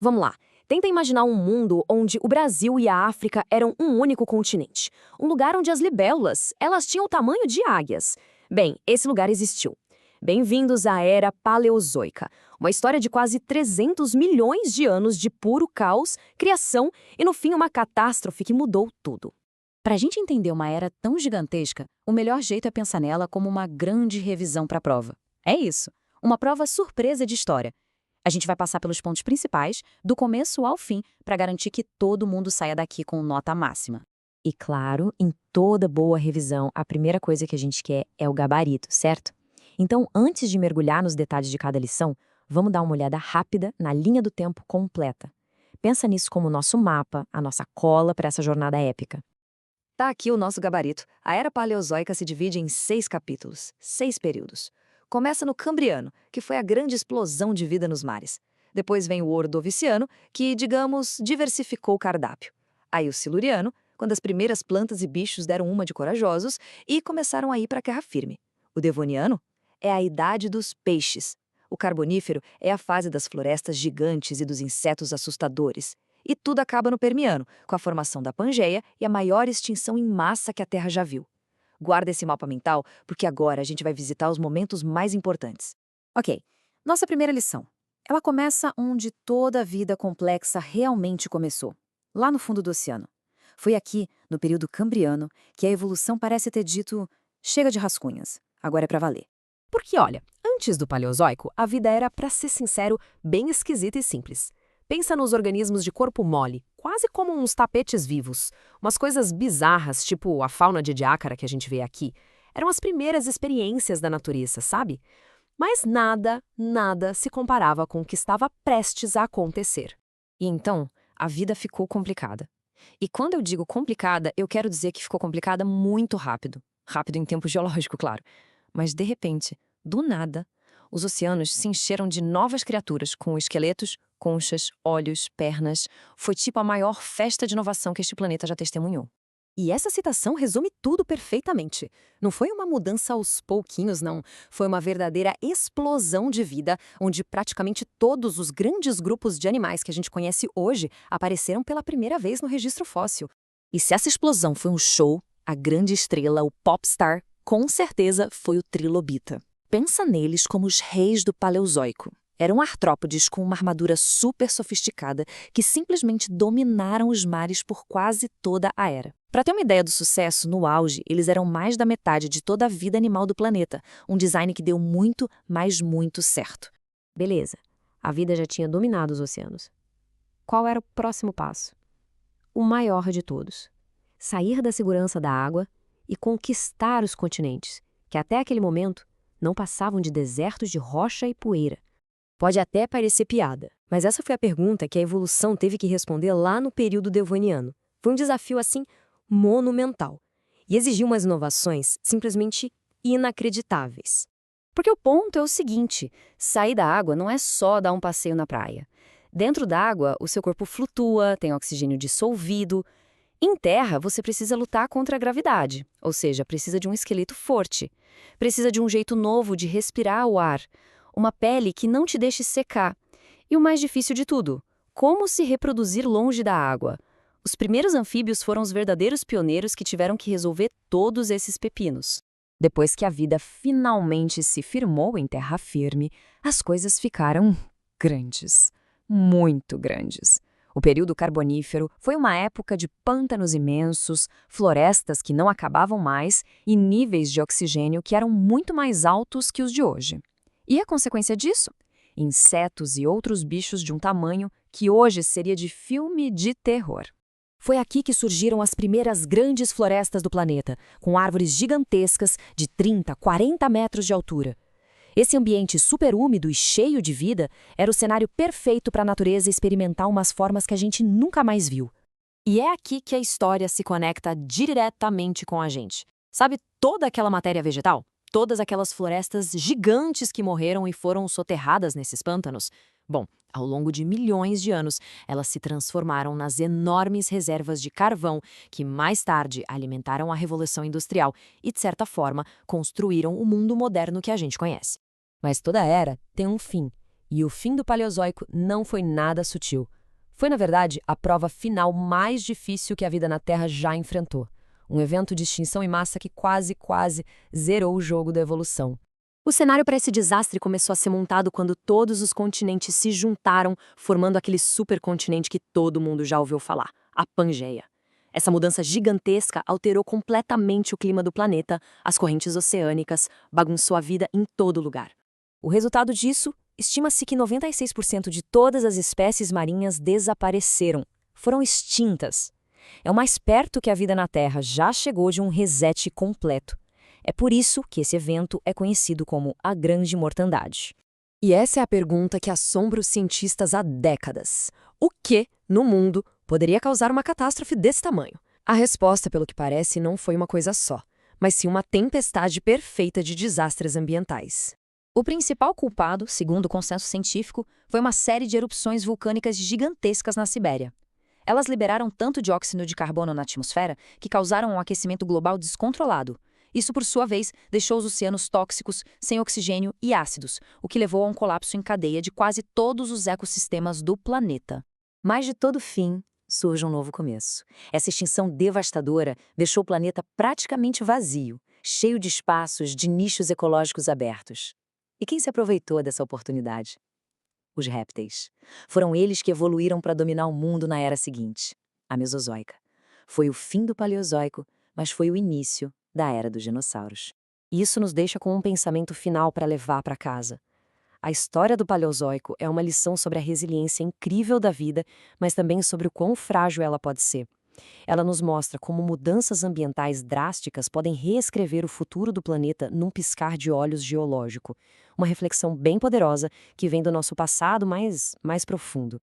Vamos lá. Tenta imaginar um mundo onde o Brasil e a África eram um único continente. Um lugar onde as libélulas, elas tinham o tamanho de águias. Bem, esse lugar existiu. Bem-vindos à Era Paleozoica, uma história de quase 300 milhões de anos de puro caos, criação e, no fim, uma catástrofe que mudou tudo. Para a gente entender uma era tão gigantesca, o melhor jeito é pensar nela como uma grande revisão para a prova. É isso, uma prova surpresa de história. A gente vai passar pelos pontos principais, do começo ao fim, para garantir que todo mundo saia daqui com nota máxima. E claro, em toda boa revisão, a primeira coisa que a gente quer é o gabarito, certo? Então, antes de mergulhar nos detalhes de cada lição, vamos dar uma olhada rápida na linha do tempo completa. Pensa nisso como o nosso mapa, a nossa cola para essa jornada épica. Tá aqui o nosso gabarito. A Era Paleozoica se divide em 6 capítulos, 6 períodos. Começa no Cambriano, que foi a grande explosão de vida nos mares. Depois vem o Ordoviciano, que, digamos, diversificou o cardápio. Aí o Siluriano, quando as primeiras plantas e bichos deram uma de corajosos e começaram a ir para a terra firme. O Devoniano é a idade dos peixes. O Carbonífero é a fase das florestas gigantes e dos insetos assustadores. E tudo acaba no Permiano, com a formação da Pangeia e a maior extinção em massa que a Terra já viu. Guarda esse mapa mental, porque agora a gente vai visitar os momentos mais importantes. Ok, nossa primeira lição. Ela começa onde toda a vida complexa realmente começou, lá no fundo do oceano. Foi aqui, no período Cambriano, que a evolução parece ter dito: chega de rascunhas, agora é para valer. Porque, olha, antes do Paleozoico, a vida era, para ser sincero, bem esquisita e simples. Pensa nos organismos de corpo mole, quase como uns tapetes vivos. Umas coisas bizarras, tipo a fauna de Diácara que a gente vê aqui. Eram as primeiras experiências da natureza, sabe? Mas nada se comparava com o que estava prestes a acontecer. E então, a vida ficou complicada. E quando eu digo complicada, eu quero dizer que ficou complicada muito rápido. Rápido em tempo geológico, claro. Mas, de repente, do nada, os oceanos se encheram de novas criaturas com esqueletos, conchas, olhos, pernas. Foi tipo a maior festa de inovação que este planeta já testemunhou. E essa citação resume tudo perfeitamente. Não foi uma mudança aos pouquinhos, não. Foi uma verdadeira explosão de vida, onde praticamente todos os grandes grupos de animais que a gente conhece hoje apareceram pela primeira vez no registro fóssil. E se essa explosão foi um show, a grande estrela, o popstar, com certeza foi o trilobita. Pensa neles como os reis do Paleozoico. Eram artrópodes com uma armadura super sofisticada que simplesmente dominaram os mares por quase toda a era. Para ter uma ideia do sucesso, no auge, eles eram mais da metade de toda a vida animal do planeta, um design que deu muito, mas muito certo. Beleza, a vida já tinha dominado os oceanos. Qual era o próximo passo? O maior de todos. Sair da segurança da água e conquistar os continentes, que até aquele momento não passavam de desertos de rocha e poeira. Pode até parecer piada, mas essa foi a pergunta que a evolução teve que responder lá no período devoniano. Foi um desafio, assim, monumental. E exigiu umas inovações simplesmente inacreditáveis. Porque o ponto é o seguinte: sair da água não é só dar um passeio na praia. Dentro da água, o seu corpo flutua, tem oxigênio dissolvido. Em terra, você precisa lutar contra a gravidade, ou seja, precisa de um esqueleto forte. Precisa de um jeito novo de respirar o ar. Uma pele que não te deixe secar. E o mais difícil de tudo, como se reproduzir longe da água. Os primeiros anfíbios foram os verdadeiros pioneiros que tiveram que resolver todos esses pepinos. Depois que a vida finalmente se firmou em terra firme, as coisas ficaram grandes, muito grandes. O período carbonífero foi uma época de pântanos imensos, florestas que não acabavam mais e níveis de oxigênio que eram muito mais altos que os de hoje. E a consequência disso? Insetos e outros bichos de um tamanho que hoje seria de filme de terror. Foi aqui que surgiram as primeiras grandes florestas do planeta, com árvores gigantescas de 30, 40 metros de altura. Esse ambiente superúmido e cheio de vida era o cenário perfeito para a natureza experimentar umas formas que a gente nunca mais viu. E é aqui que a história se conecta diretamente com a gente. Sabe toda aquela matéria vegetal? Todas aquelas florestas gigantes que morreram e foram soterradas nesses pântanos? Bom, ao longo de milhões de anos, elas se transformaram nas enormes reservas de carvão que mais tarde alimentaram a Revolução Industrial e, de certa forma, construíram o mundo moderno que a gente conhece. Mas toda era tem um fim, E o fim do Paleozoico não foi nada sutil. Foi, na verdade, a prova final mais difícil que a vida na Terra já enfrentou. Um evento de extinção em massa que quase zerou o jogo da evolução. O cenário para esse desastre começou a ser montado quando todos os continentes se juntaram, formando aquele supercontinente que todo mundo já ouviu falar, a Pangeia. Essa mudança gigantesca alterou completamente o clima do planeta, as correntes oceânicas, bagunçou a vida em todo lugar. O resultado disso, estima-se que 96% de todas as espécies marinhas desapareceram, foram extintas. É o mais perto que a vida na Terra já chegou de um reset completo. É por isso que esse evento é conhecido como a Grande Mortandade. E essa é a pergunta que assombra os cientistas há décadas. O que, no mundo, poderia causar uma catástrofe desse tamanho? A resposta, pelo que parece, não foi uma coisa só, mas sim uma tempestade perfeita de desastres ambientais. O principal culpado, segundo o consenso científico, foi uma série de erupções vulcânicas gigantescas na Sibéria. Elas liberaram tanto dióxido de carbono na atmosfera que causaram um aquecimento global descontrolado. Isso, por sua vez, deixou os oceanos tóxicos, sem oxigênio e ácidos, o que levou a um colapso em cadeia de quase todos os ecossistemas do planeta. Mas de todo fim, surge um novo começo. Essa extinção devastadora deixou o planeta praticamente vazio, cheio de espaços, de nichos ecológicos abertos. E quem se aproveitou dessa oportunidade? Os répteis. Foram eles que evoluíram para dominar o mundo na era seguinte, a Mesozoica. Foi o fim do Paleozoico, mas foi o início da era dos dinossauros. E isso nos deixa com um pensamento final para levar para casa. A história do Paleozoico é uma lição sobre a resiliência incrível da vida, mas também sobre o quão frágil ela pode ser. Ela nos mostra como mudanças ambientais drásticas podem reescrever o futuro do planeta num piscar de olhos geológico. Uma reflexão bem poderosa que vem do nosso passado mais profundo.